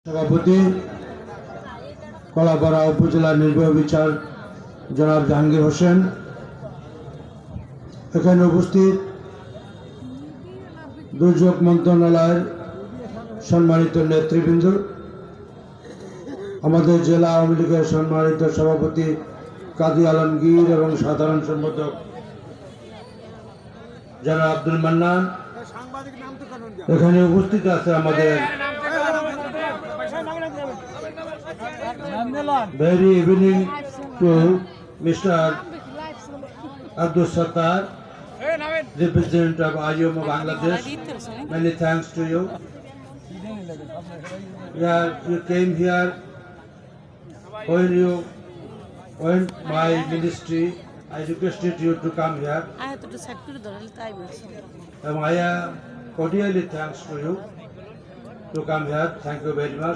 সভাপতি কলাপাড়া উপজেলা নির্বাহী বিচার জনাব জাহাঙ্গীর হোসেন, এখানে উপস্থিত দুর্যোগ মন্ত্রণালয়ের সম্মানিত নেতৃবৃন্দ, আমাদের জেলা আওয়ামী লীগের সম্মানিত সভাপতি কাজী আলমগীর এবং সাধারণ সম্পাদক জনাব আব্দুল মান্নান, এখানে উপস্থিত আছে আমাদের very evening to Mr. Abdul Sattar, representative of IOM of Bangladesh. Many thanks to you. Yeah, you came here when my ministry, I requested you to come here. And I am cordially thanks to you to come here. Thank you very much.